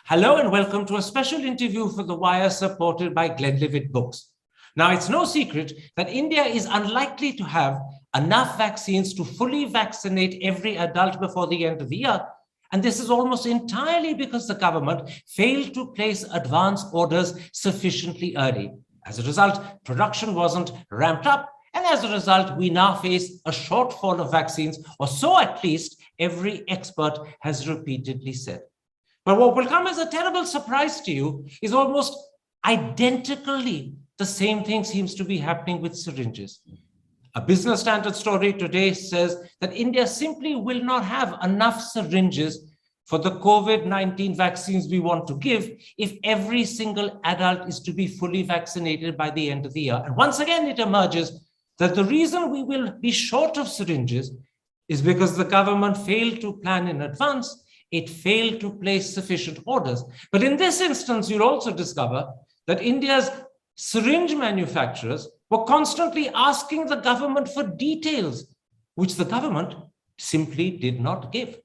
Hello and welcome to a special interview for The Wire supported by Glenlivet Books. Now, it's no secret that India is unlikely to have enough vaccines to fully vaccinate every adult before the end of the year. And this is almost entirely because the government failed to place advance orders sufficiently early. As a result, production wasn't ramped up. And as a result, we now face a shortfall of vaccines, or so at least every expert has repeatedly said. But what will come as a terrible surprise to you is almost identically the same thing seems to be happening with syringes. A Business Standard story today says that India simply will not have enough syringes for the COVID-19 vaccines we want to give if every single adult is to be fully vaccinated by the end of the year. And once again, it emerges that the reason we will be short of syringes is because the government failed to plan in advance. It failed to place sufficient orders. But in this instance, you'll also discover that India's syringe manufacturers were constantly asking the government for details, which the government simply did not give.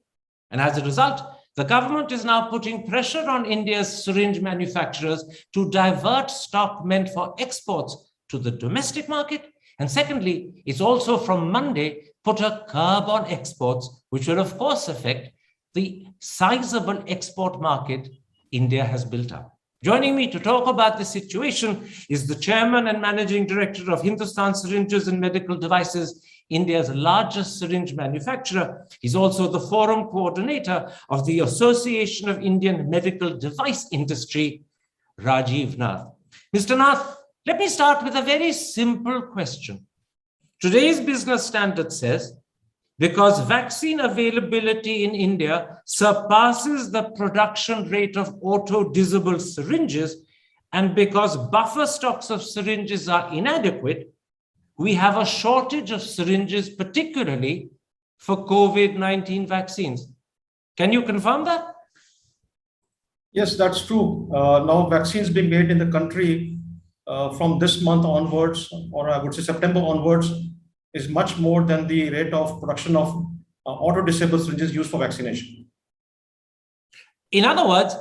And as a result, the government is now putting pressure on India's syringe manufacturers to divert stock meant for exports to the domestic market. And secondly, it's also from Monday put a curb on exports, which will of course affect the sizable export market India has built up. Joining me to talk about the situation is the chairman and managing director of Hindustan Syringes and Medical Devices, India's largest syringe manufacturer. He's also the forum coordinator of the Association of Indian Medical Device Industry, Rajiv Nath. Mr. Nath, let me start with a very simple question. Today's Business Standard says, because vaccine availability in India surpasses the production rate of auto-disable syringes, and because buffer stocks of syringes are inadequate, we have a shortage of syringes, particularly for COVID-19 vaccines. Can you confirm that? Yes, that's true. Now vaccines being made in the country from this month onwards, or I would say September onwards, is much more than the rate of production of auto-disable syringes used for vaccination. In other words,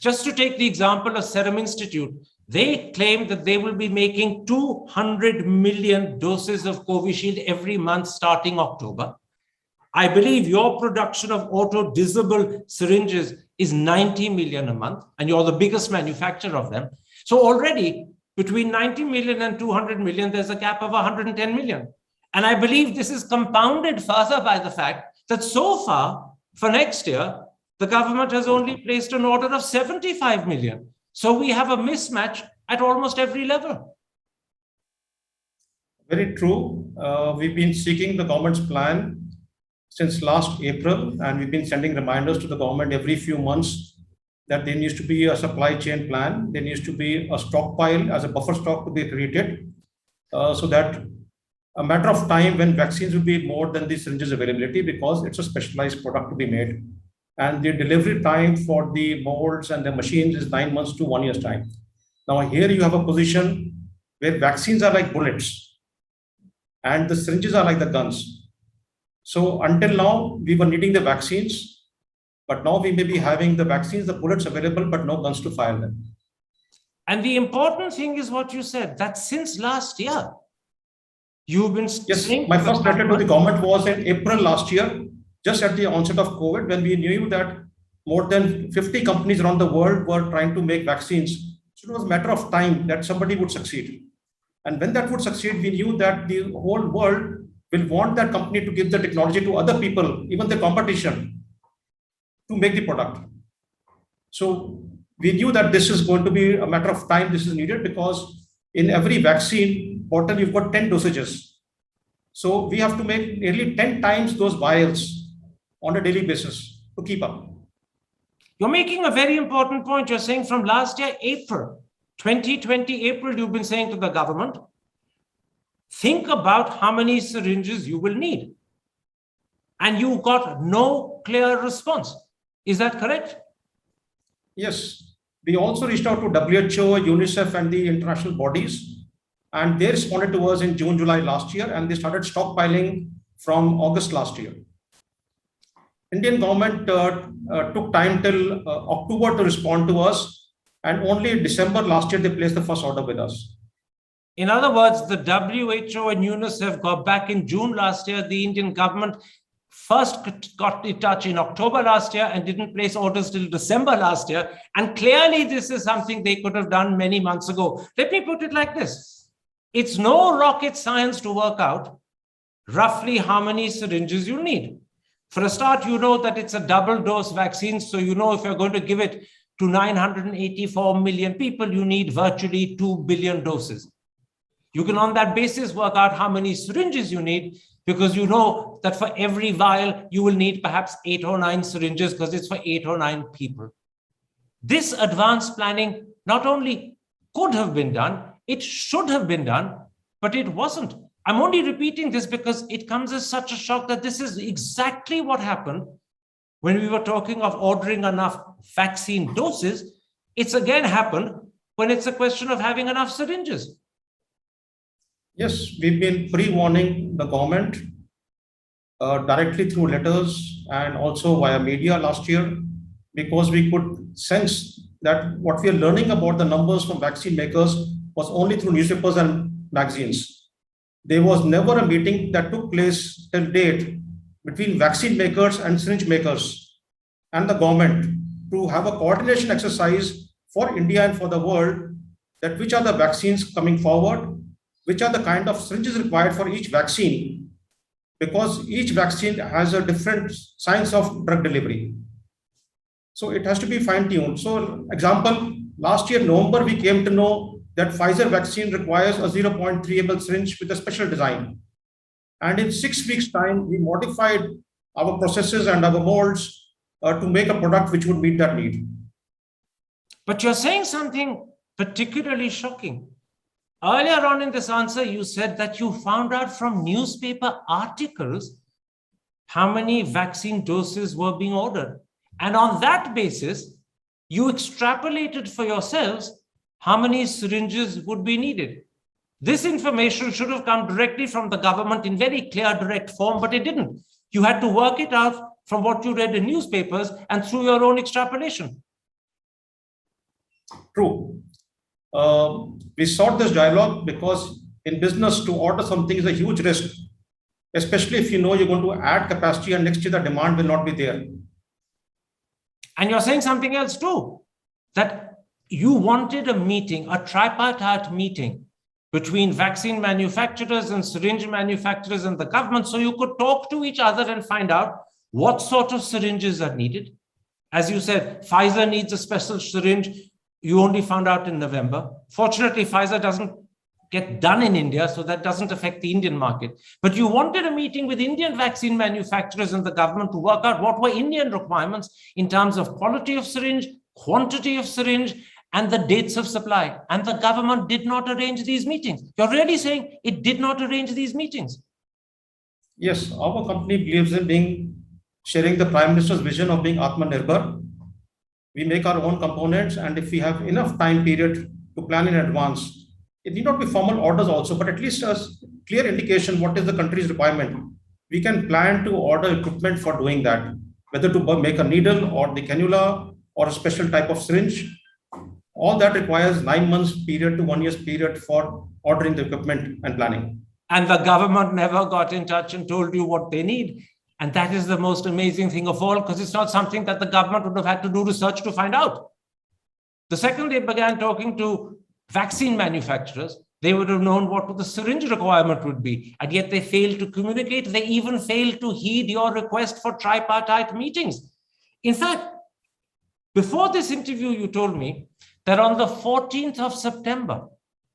just to take the example of Serum Institute, they claim that they will be making 200 million doses of Covishield every month starting October. I believe your production of auto-disable syringes is 90 million a month, and you're the biggest manufacturer of them. So already, between 90 million and 200 million, there's a gap of 110 million. And I believe this is compounded further by the fact that so far, for next year, the government has only placed an order of 75 million. So we have a mismatch at almost every level. Very true. We've been seeking the government's plan since last April, and we've been sending reminders to the government every few months that there needs to be a supply chain plan. There needs to be a stockpile as a buffer stock to be created so that a matter of time when vaccines will be more than the syringes availability, because it's a specialized product to be made. And the delivery time for the molds and the machines is 9 months to 1 year's time. Now here you have a position where vaccines are like bullets and the syringes are like the guns. So until now, we were needing the vaccines, but now we may be having the vaccines, the bullets available, but no guns to fire them. And the important thing is what you said, that since last year, you've been... Yes, my first letter to the government was in April last year, just at the onset of COVID, when we knew that more than 50 companies around the world were trying to make vaccines. So it was a matter of time that somebody would succeed. And when that would succeed, we knew that the whole world will want that company to give the technology to other people, even the competition, to make the product. So we knew that this is going to be a matter of time. This is needed because in every vaccine bottle, you've got 10 dosages. So we have to make nearly 10 times those vials on a daily basis to keep up. You're making a very important point. You're saying from last year, April, 2020 April, you've been saying to the government, think about how many syringes you will need. And you got no clear response. Is that correct? Yes. We also reached out to WHO, UNICEF, and the international bodies, and they responded to us in June, July last year, and they started stockpiling from August last year. Indian government took time till October to respond to us, and only December last year they placed the first order with us. In other words, the WHO and UNICEF got back in June last year. The Indian government first got in touch in October last year and didn't place orders till December last year. And clearly, this is something they could have done many months ago. Let me put it like this. It's no rocket science to work out roughly how many syringes you need. For a start, you know that it's a double dose vaccine. So you know if you're going to give it to 984 million people, you need virtually 2 billion doses. You can on that basis work out how many syringes you need, because you know that for every vial, you will need perhaps 8 or 9 syringes because it's for 8 or 9 people. This advanced planning not only could have been done, it should have been done, but it wasn't. I'm only repeating this because it comes as such a shock that this is exactly what happened when we were talking of ordering enough vaccine doses. It's again happened when it's a question of having enough syringes. Yes, we've been pre-warning the government directly through letters and also via media last year, because we could sense that what we are learning about the numbers from vaccine makers was only through newspapers and magazines. There was never a meeting that took place till date between vaccine makers and syringe makers and the government to have a coordination exercise for India and for the world, that which are the vaccines coming forward, which are the kind of syringes required for each vaccine, because each vaccine has a different science of drug delivery. So it has to be fine-tuned. So example, last year, November, we came to know that Pfizer vaccine requires a 0.3 ml syringe with a special design. And in 6 weeks' time, we modified our processes and our molds to make a product which would meet that need. But you're saying something particularly shocking. Earlier on in this answer, you said that you found out from newspaper articles how many vaccine doses were being ordered. And on that basis, you extrapolated for yourselves how many syringes would be needed. This information should have come directly from the government in very clear, direct form, but it didn't. You had to work it out from what you read in newspapers and through your own extrapolation. True. We sought this dialogue because in business, to order something is a huge risk, especially if you know you're going to add capacity and next year the demand will not be there. And you're saying something else too, that you wanted a meeting, a tripartite meeting between vaccine manufacturers and syringe manufacturers and the government, so you could talk to each other and find out what sort of syringes are needed. As you said, Pfizer needs a special syringe. You only found out in November. Fortunately, Pfizer doesn't get done in India, so that doesn't affect the Indian market. But you wanted a meeting with Indian vaccine manufacturers and the government to work out what were Indian requirements in terms of quality of syringe, quantity of syringe, and the dates of supply. And the government did not arrange these meetings. You're really saying it did not arrange these meetings? Yes, our company believes in sharing the Prime Minister's vision of being Atmanirbhar. We make our own components, and if we have enough time period to plan in advance, it need not be formal orders also, but at least a clear indication what is the country's requirement. We can plan to order equipment for doing that, whether to make a needle or the cannula or a special type of syringe. All that requires 9 months period to 1 year's period for ordering the equipment and planning. And the government never got in touch and told you what they need. And that is the most amazing thing of all, because it's not something that the government would have had to do research to find out. The second they began talking to vaccine manufacturers, they would have known what the syringe requirement would be. And yet they failed to communicate. They even failed to heed your request for tripartite meetings. In fact, before this interview, you told me that on the 14th of September,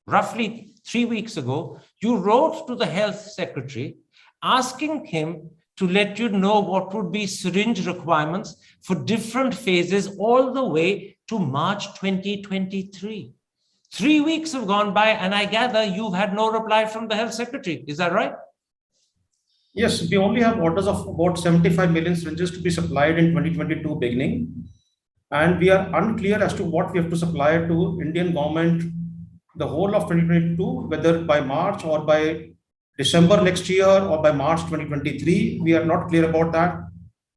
roughly 3 weeks ago, you wrote to the health secretary asking him to let you know what would be syringe requirements for different phases all the way to March 2023. 3 weeks have gone by, and I gather you've had no reply from the health secretary. Is that right? Yes, we only have orders of about 75 million syringes to be supplied in 2022 beginning. And we are unclear as to what we have to supply to Indian government the whole of 2022, whether by March or by December next year or by March 2023. We are not clear about that.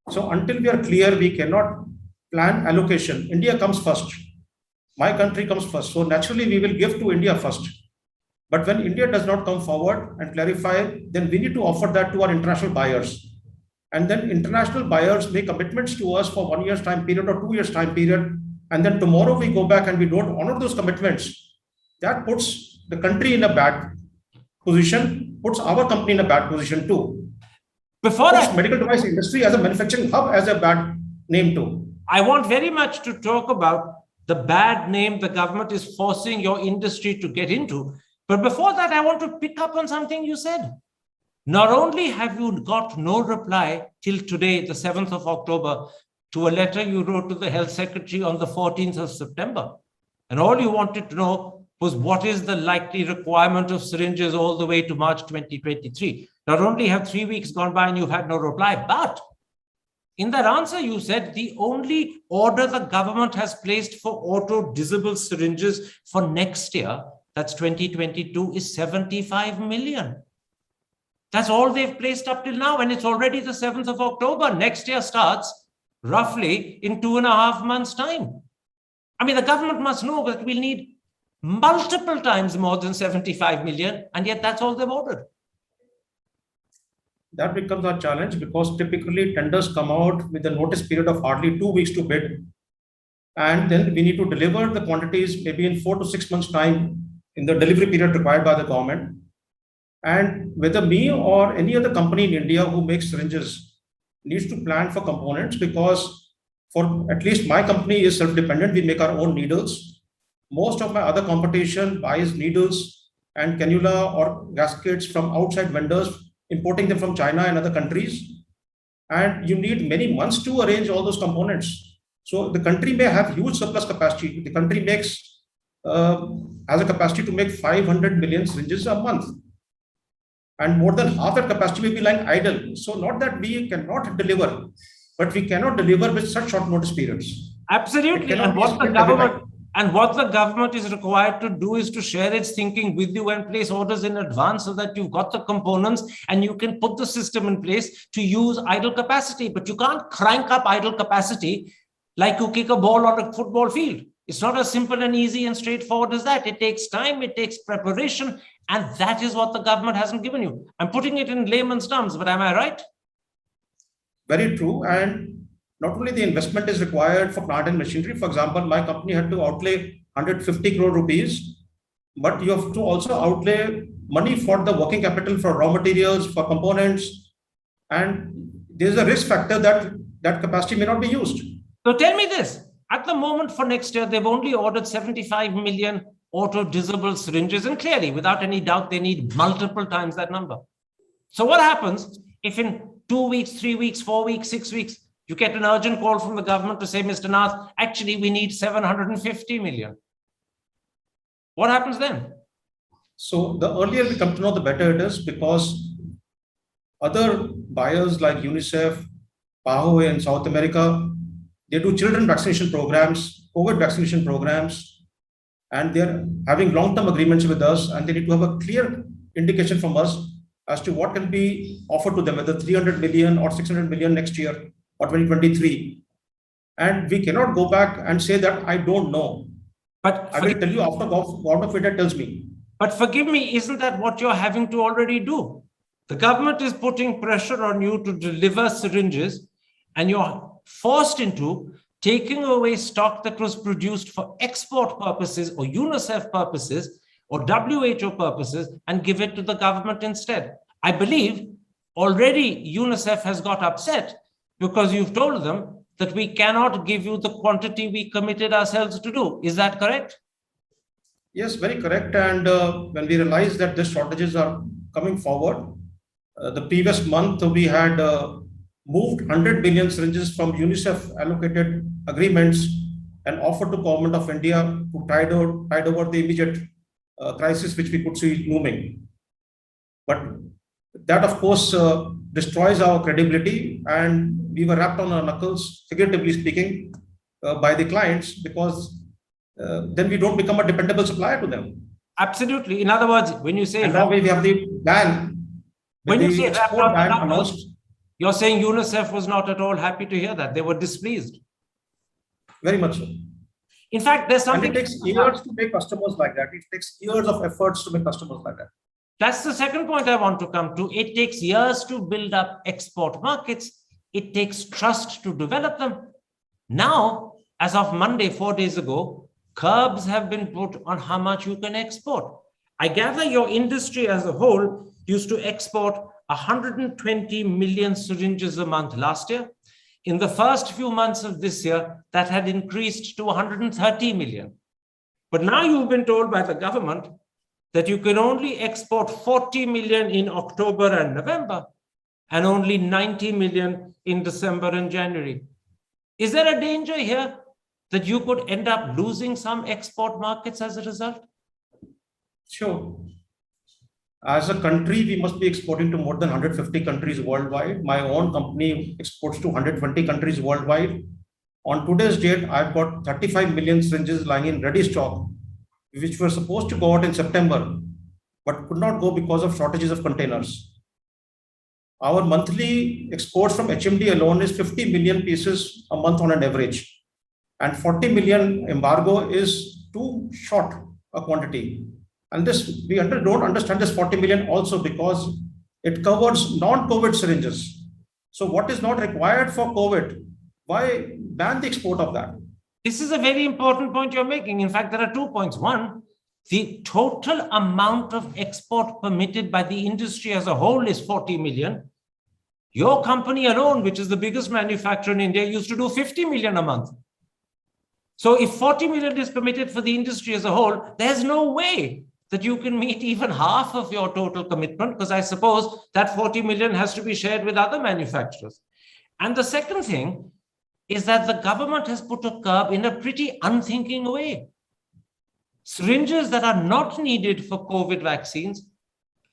So until we are clear, we cannot plan allocation. India comes first. My country comes first. So naturally, we will give to India first. But when India does not come forward and clarify, then we need to offer that to our international buyers. And then international buyers make commitments to us for 1 year's time period or 2 years time period. And then tomorrow we go back and we don't honor those commitments. That puts the country in a bad position, puts our company in a bad position too. Before Puts medical device industry as a manufacturing hub as a bad name too. I want very much to talk about the bad name the government is forcing your industry to get into. But before that, I want to pick up on something you said. Not only have you got no reply till today, the 7th of October, to a letter you wrote to the health secretary on the 14th of September, and all you wanted to know was what is the likely requirement of syringes all the way to March 2023. Not only have 3 weeks gone by and you've had no reply, but in that answer, you said the only order the government has placed for auto-disable syringes for next year, that's 2022, is 75 million. That's all they've placed up till now, and it's already the 7th of October. Next year starts roughly in 2.5 months' time. I mean, the government must know that we'll need multiple times more than 75 million, and yet that's all they've ordered. That becomes our challenge because typically tenders come out with a notice period of hardly 2 weeks to bid. And then we need to deliver the quantities maybe in 4 to 6 months' time in the delivery period required by the government. And whether me or any other company in India who makes syringes needs to plan for components, because for at least my company is self-dependent. We make our own needles. Most of my other competition buys needles and cannula or gaskets from outside vendors, importing them from China and other countries. And you need many months to arrange all those components. So the country may have huge surplus capacity. The country has a capacity to make 500 million syringes a month. And more than half that capacity may be lying idle. So not that we cannot deliver, but we cannot deliver with such short notice periods. Absolutely. And what the government is required to do is to share its thinking with you and place orders in advance so that you've got the components and you can put the system in place to use idle capacity. But you can't crank up idle capacity like you kick a ball on a football field. It's not as simple and easy and straightforward as that. It takes time, it takes preparation, and that is what the government hasn't given you. I'm putting it in layman's terms, but am I right? Very true. And not only the investment is required for plant and machinery. For example, my company had to outlay 150 crore rupees, but you have to also outlay money for the working capital, for raw materials, for components. And there's a risk factor that that capacity may not be used. So tell me this. At the moment for next year, they've only ordered 75 million auto-disable syringes. And clearly, without any doubt, they need multiple times that number. So what happens if in 2 weeks, 3 weeks, 4 weeks, 6 weeks, you get an urgent call from the government to say, Mr. Nath, actually, we need 750 million. What happens then? So the earlier we come to know, the better it is, because other buyers like UNICEF, PAHO in South America, they do children vaccination programs, COVID vaccination programs, and they're having long-term agreements with us, and they need to have a clear indication from us as to what can be offered to them, whether 300 million or 600 million next year or 2023. And we cannot go back and say that I don't know. But I will tell you after God of India tells me. But forgive me, isn't that what you're having to already do? The government is putting pressure on you to deliver syringes, and you're forced into taking away stock that was produced for export purposes or UNICEF purposes or WHO purposes and give it to the government instead. I believe already UNICEF has got upset because you've told them that we cannot give you the quantity we committed ourselves to do. Is that correct? Yes, very correct. And when we realized that these shortages are coming forward, the previous month we had moved 100 billion syringes from UNICEF allocated agreements and offered to Government of India to tide over the immediate crisis which we could see looming. But that, of course, destroys our credibility, and we were wrapped on our knuckles, figuratively speaking, by the clients, because then we don't become a dependable supplier to them. Absolutely. In other words, when you say... And now we have the ban. When you say wrapped on the knuckles, You're saying UNICEF was not at all happy to hear that. They were displeased. Very much so. In fact, there's And something. it takes years to make customers like that. It takes years of efforts to make customers like that. That's the second point I want to come to. It takes years to build up export markets. It takes trust to develop them. Now, as of Monday, 4 days ago, curbs have been put on how much you can export. I gather your industry as a whole used to export 120 million syringes a month last year. In the first few months of this year, that had increased to 130 million. But now you've been told by the government that you can only export 40 million in October and November, and only 90 million in December and January. Is there a danger here that you could end up losing some export markets as a result? Sure. As a country, we must be exporting to more than 150 countries worldwide. My own company exports to 120 countries worldwide. On today's date, I've got 35 million syringes lying in ready stock, which were supposed to go out in September, but could not go because of shortages of containers. Our monthly exports from HMD alone is 50 million pieces a month on an average. And 40 million embargo is too short a quantity. And this, we don't understand this 40 million also because it covers non-COVID syringes. So what is not required for COVID? Why ban the export of that? This is a very important point you're making. In fact, there are 2 points. One, the total amount of export permitted by the industry as a whole is 40 million. Your company alone, which is the biggest manufacturer in India, used to do 50 million a month. So if 40 million is permitted for the industry as a whole, there's no way that you can meet even half of your total commitment, because I suppose that 40 million has to be shared with other manufacturers. And the second thing is that the government has put a curb in a pretty unthinking way. Syringes that are not needed for COVID vaccines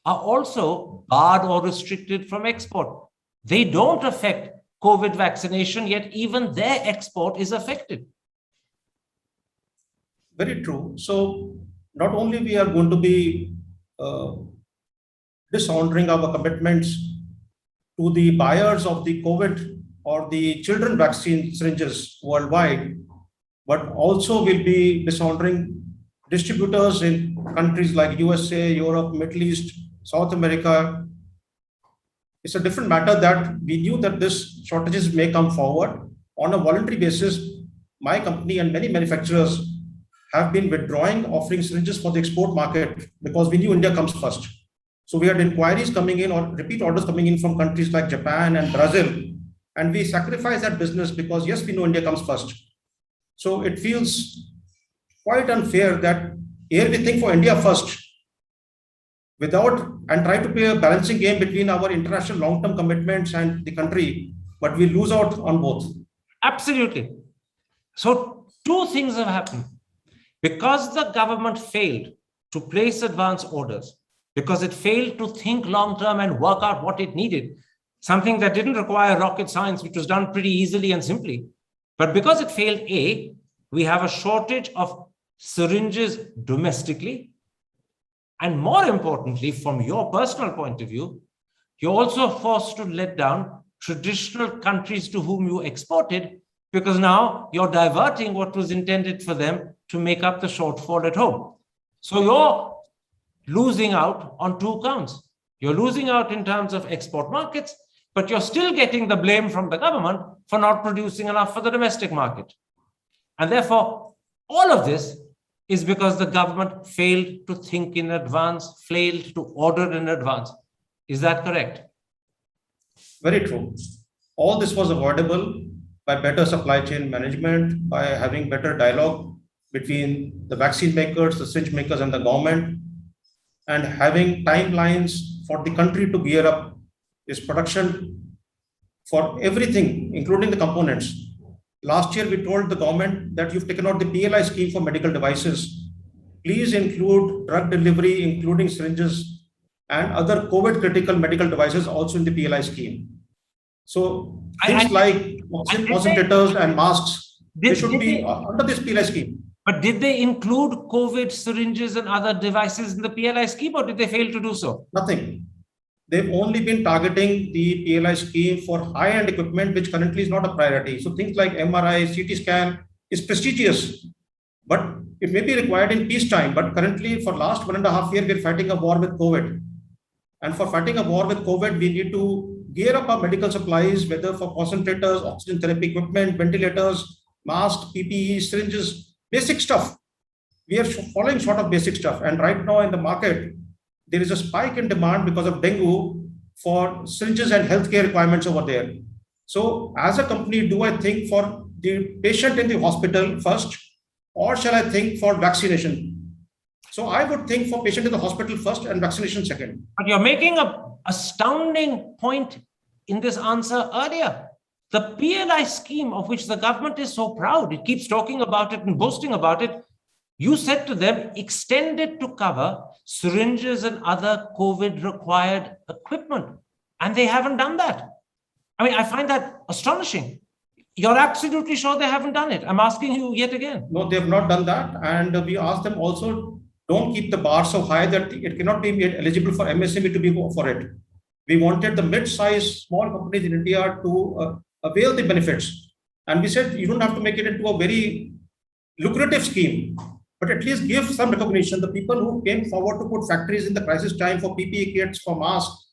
are also barred or restricted from export. They don't affect COVID vaccination, yet even their export is affected. Very true. So not only we are going to be dishonoring our commitments to the buyers of the COVID or the children vaccine syringes worldwide, but also will be dishonoring distributors in countries like USA, Europe, Middle East, South America. It's a different matter that we knew that this shortages may come forward. On a voluntary basis, my company and many manufacturers have been withdrawing offering syringes for the export market because we knew India comes first. So we had inquiries coming in or repeat orders coming in from countries like Japan and Brazil, and we sacrifice that business because yes, we know India comes first. So it feels quite unfair that here we think for India first and try to play a balancing game between our international long-term commitments and the country, but we lose out on both. Absolutely. So two things have happened. Because the government failed to place advance orders, because it failed to think long-term and work out what it needed, something that didn't require rocket science, which was done pretty easily and simply. But because it failed, we have a shortage of syringes domestically. And more importantly, from your personal point of view, you're also forced to let down traditional countries to whom you exported, because now you're diverting what was intended for them to make up the shortfall at home. So you're losing out on two counts. You're losing out in terms of export markets, but you're still getting the blame from the government for not producing enough for the domestic market. And therefore, all of this is because the government failed to think in advance, failed to order in advance. Is that correct? Very true. All this was avoidable by better supply chain management, by having better dialogue between the vaccine makers, the syringe makers, and the government, and having timelines for the country to gear up its production for everything, including the components. Last year, we told the government that you've taken out the PLI scheme for medical devices. Please include drug delivery, including syringes and other COVID critical medical devices also in the PLI scheme. So things like oxygen concentrators and masks, they should be under this PLI scheme. But did they include COVID syringes and other devices in the PLI scheme, or did they fail to do so? Nothing. they've only been targeting the PLI scheme for high-end equipment, which currently is not a priority. So things like MRI, CT scan is prestigious, but it may be required in peacetime. But currently, for last 1.5 years, we're fighting a war with COVID. And for fighting a war with COVID, we need to gear up our medical supplies, whether for concentrators, oxygen therapy equipment, ventilators, masks, PPE, syringes, basic stuff. We are falling short of basic stuff. And right now in the market, there is a spike in demand because of dengue for syringes and healthcare requirements over there. So as a company, do I think for the patient in the hospital first, or shall I think for vaccination? So I would think for patient in the hospital first and vaccination second. But you're making an astounding point in this answer earlier. The PLI scheme of which the government is so proud, it keeps talking about it and boasting about it. You said to them, extend it to cover syringes and other COVID-required equipment. And they haven't done that. I mean, I find that astonishing. You're absolutely sure they haven't done it. I'm asking you yet again. No, they have not done that. And we asked them also, don't keep the bar so high that it cannot be made eligible for MSME to be for it. We wanted the mid-sized small companies in India to avail the benefits. And we said, you don't have to make it into a very lucrative scheme, but at least give some recognition. The people who came forward to put factories in the crisis time for PPE kits, for masks,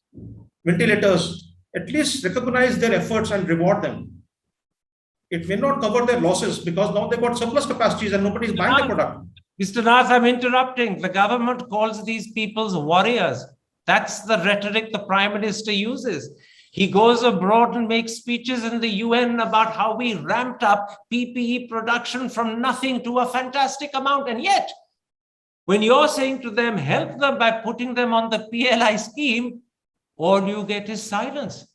ventilators, at least recognize their efforts and reward them. It may not cover their losses because now they've got surplus capacities and nobody's buying the product. Mr. Nath, I'm interrupting. The government calls these people's warriors. That's the rhetoric the Prime Minister uses. He goes abroad and makes speeches in the UN about how we ramped up PPE production from nothing to a fantastic amount. And yet, when you're saying to them, help them by putting them on the PLI scheme, all you get is silence.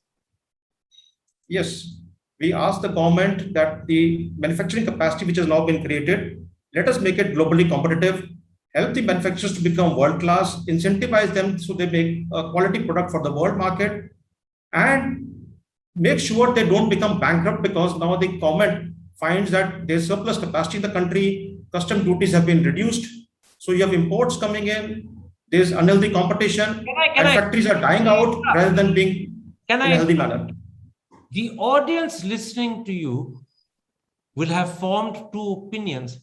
Yes, we asked the government that the manufacturing capacity which has now been created, let us make it globally competitive, help the manufacturers to become world-class, incentivize them so they make a quality product for the world market, and make sure they don't become bankrupt because now the government finds that there's surplus capacity in the country, custom duties have been reduced, so you have imports coming in, there's unhealthy competition, and factories are dying out rather than being in a healthy manner. The audience listening to you will have formed two opinions,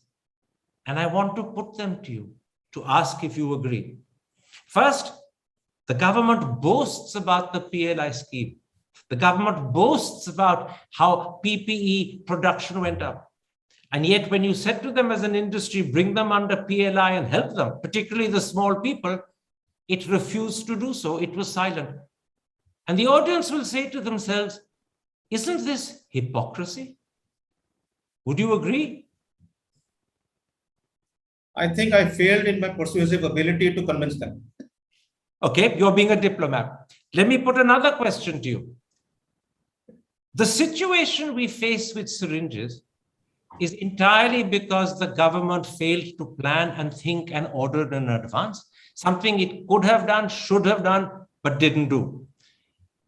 and I want to put them to you to ask if you agree. First, the government boasts about the PLI scheme. The government boasts about how PPE production went up. And yet when you said to them as an industry, bring them under PLI and help them, particularly the small people, it refused to do so. It was silent. And the audience will say to themselves, isn't this hypocrisy? Would you agree? I think I failed in my persuasive ability to convince them. Okay, you're being a diplomat. Let me put another question to you. The situation we face with syringes is entirely because the government failed to plan and think and order in advance, something it could have done, should have done, but didn't do.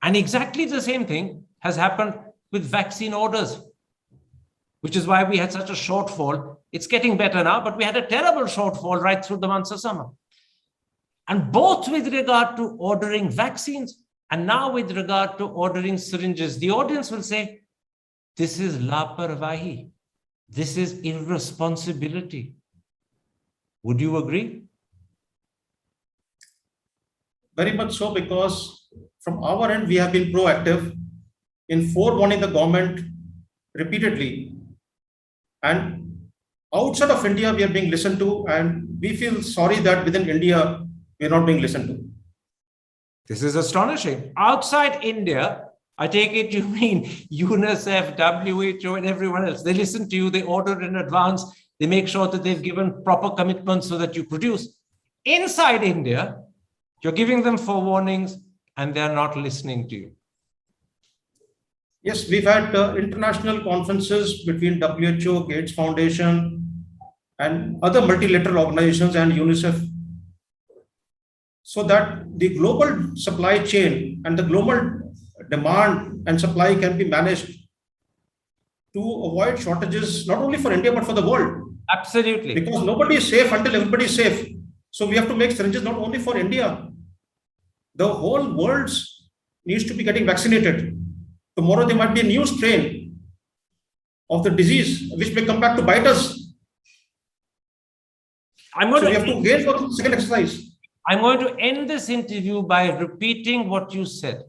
And exactly the same thing has happened with vaccine orders, which is why we had such a shortfall. It's getting better now, but we had a terrible shortfall right through the months of summer. And both with regard to ordering vaccines and now with regard to ordering syringes, the audience will say, this is laparwahi. This is irresponsibility. Would you agree? Very much so, because from our end, we have been proactive in forewarning the government repeatedly. And outside of India, we are being listened to, and we feel sorry that within India, we are not being listened to. This is astonishing. Outside India, I take it you mean UNICEF, WHO, and everyone else. They listen to you, they order in advance, they make sure that they've given proper commitments so that you produce. Inside India, you're giving them forewarnings and they're not listening to you. Yes, we've had international conferences between WHO, Gates Foundation, and other multilateral organizations and UNICEF, so that the global supply chain and the global demand and supply can be managed to avoid shortages, not only for India, but for the world. Absolutely. Because nobody is safe until everybody is safe. So we have to make syringes not only for India. The whole world needs to be getting vaccinated. Tomorrow there might be a new strain of the disease which may come back to bite us. So we have to again go through the second exercise. I'm going to end this interview by repeating what you said.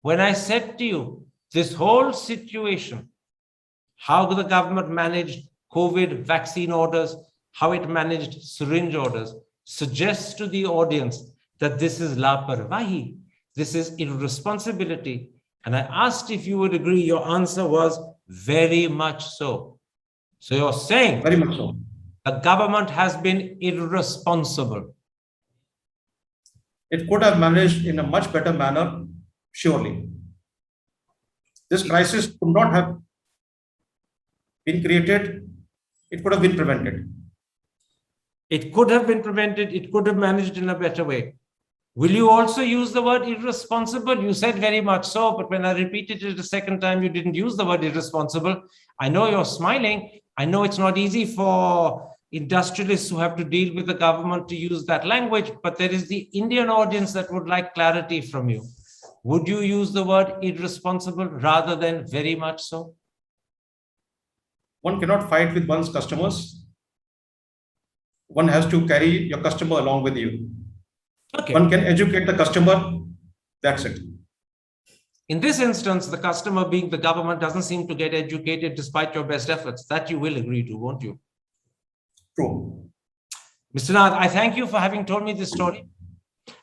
When I said to you, this whole situation, how the government managed COVID vaccine orders, how it managed syringe orders, suggests to the audience that this is laparwahi, this is irresponsibility. And I asked if you would agree. Your answer was very much so. So you're saying very much so. The government has been irresponsible. It could have managed in a much better manner, surely. This crisis could not have been created. It could have been prevented. It could have been prevented. It could have managed in a better way. Will you also use the word irresponsible? You said very much so, but when I repeated it a second time, you didn't use the word irresponsible. I know you're smiling. I know it's not easy for industrialists who have to deal with the government to use that language, but there is the Indian audience that would like clarity from you. Would you use the word irresponsible rather than very much so? One cannot fight with one's customers. One has to carry your customer along with you. Okay. One can educate the customer. That's it. In this instance, the customer being the government doesn't seem to get educated despite your best efforts. That you will agree to, won't you? True. Mr. Nath, I thank you for having told me this story.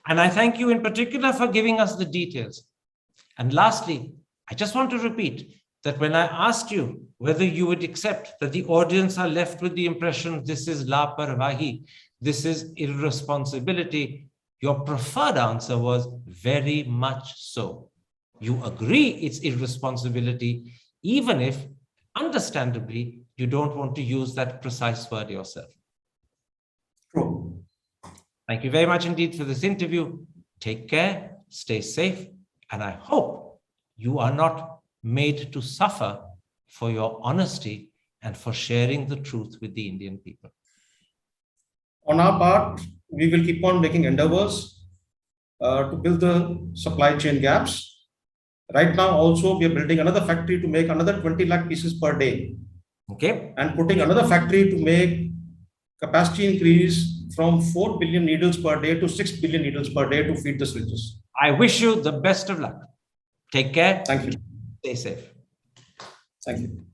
And I thank you in particular for giving us the details. And lastly, I just want to repeat that when I asked you whether you would accept that the audience are left with the impression this is laparwahi, this is irresponsibility, your preferred answer was very much so. You agree it's irresponsibility, even if, understandably, you don't want to use that precise word yourself. True. Thank you very much indeed for this interview. Take care, stay safe, and I hope you are not made to suffer for your honesty and for sharing the truth with the Indian people. On our part, we will keep on making endeavors to build the supply chain gaps. Right now, also, we are building another factory to make another 20 lakh pieces per day. Okay. And putting another factory to make capacity increase from 4 billion needles per day to 6 billion needles per day to feed the switches. I wish you the best of luck. Take care. Thank you. Stay safe. Thank you.